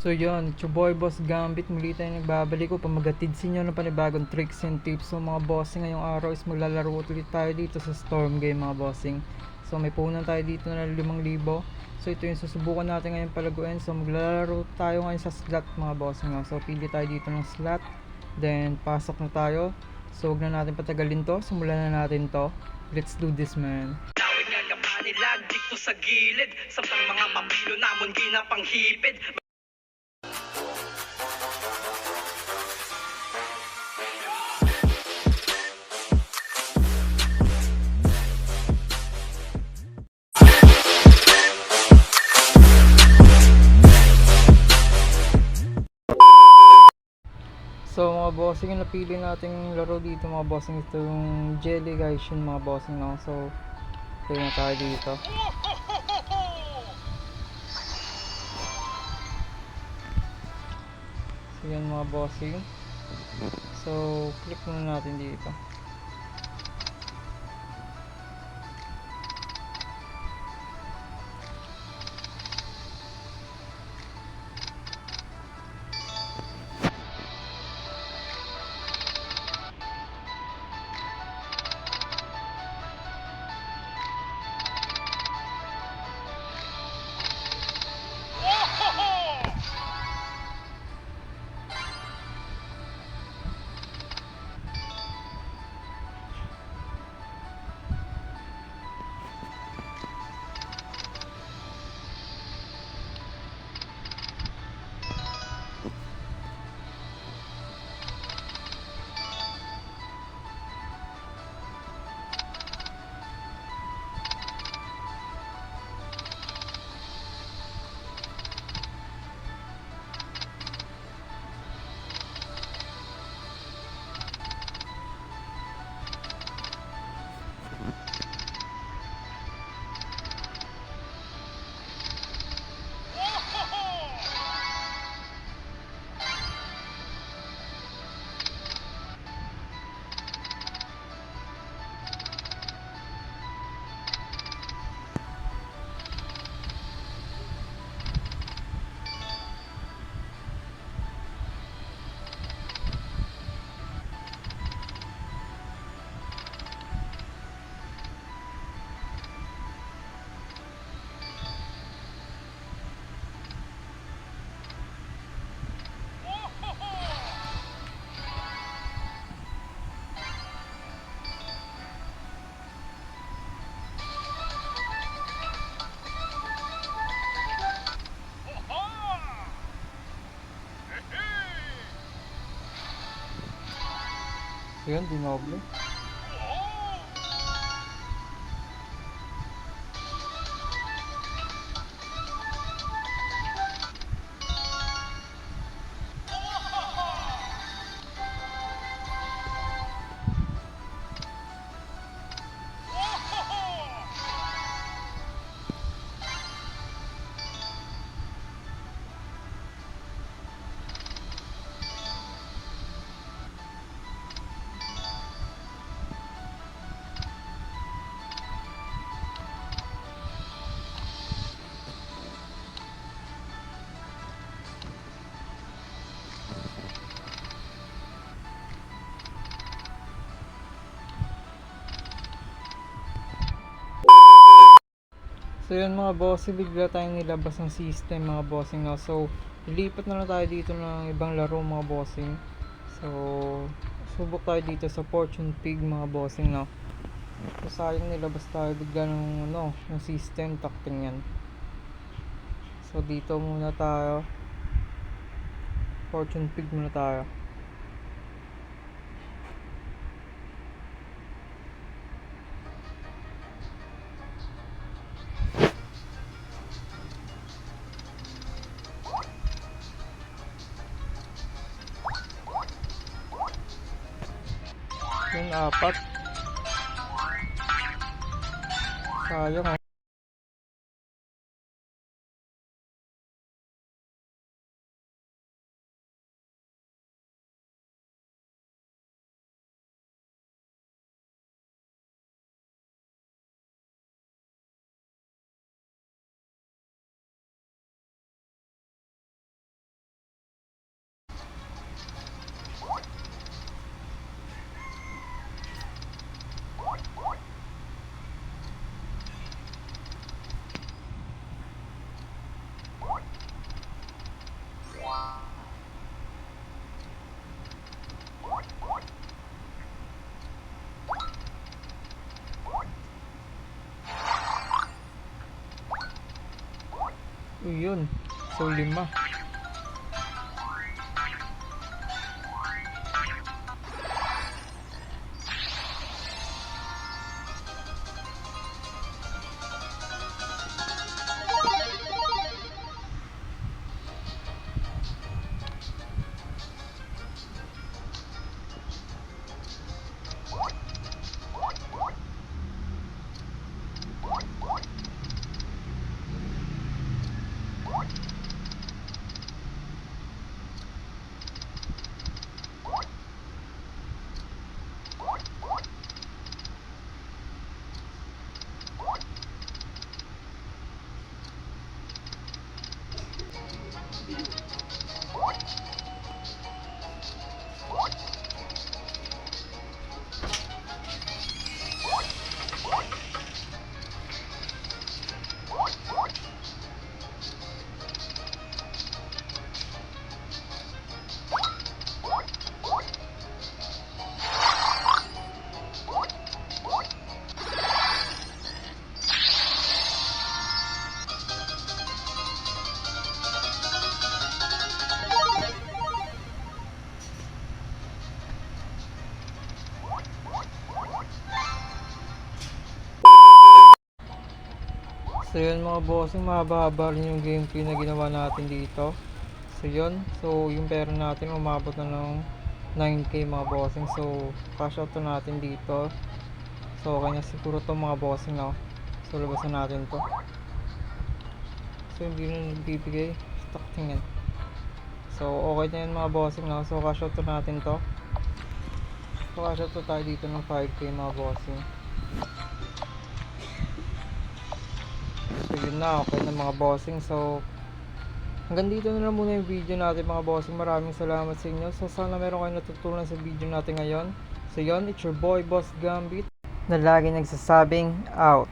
So yun, it's your boy Boss Gambit. Muli tayo nagbabalik ko pamagatid sa inyo ng panibagong tricks and tips. So mga bossing, ngayong araw is maglalaro ulit tayo dito sa Storm Game mga bossing. So may punan tayo dito na 5,000. So ito yung susubukan natin ngayon palaguin. So maglalaro tayo ngayon sa slot mga bossing. So pili tayo dito ng slot. Then pasok na tayo. So huwag na natin patagalin to. Simulan na natin to. Let's do this, man. Nilag dito sa gilid, samtang mga papilo namon ginapanghipid. So mga bossing, yung napili nating laro dito mga bossing, ito yung Jelly guys yun mga bossing no? So play na tayo dito. So yan mga bossing. So click muna natin dito. So yun, dinoble. So yun mga bossing, bigla tayong nilabas ng system mga bossing no? So lilipat na lang tayo dito ng ibang laro mga bossing. So subok tayo dito sa Fortune Pig mga bossing no? So sayang nilabas tayo bigla ng ng system takting yan. So dito muna tayo, Fortune Pig muna tayo. Yung apat. Sayang yun. So 5. So yun mga bossing, mahaba-haba rin yung gameplay na ginawa natin dito. So yun, so yung pera natin umabot na ng 9k mga bossing. So cash out to natin dito. So okay na siguro to mga bossing, no? So labasan natin to. So hindi na nagbibigay stock, tingnan. So okay na yun mga bossing, no? So cash out to natin to. So cash out to tayo dito ng 5k mga bossing. So yun na, okay na mga bossing. So hanggang dito na lang muna yung video natin mga bossing. Maraming salamat sa inyo. So sana meron kayong natutunan sa video natin ngayon. So yun, it's your boy Boss Gambit na lagi nagsasabing out.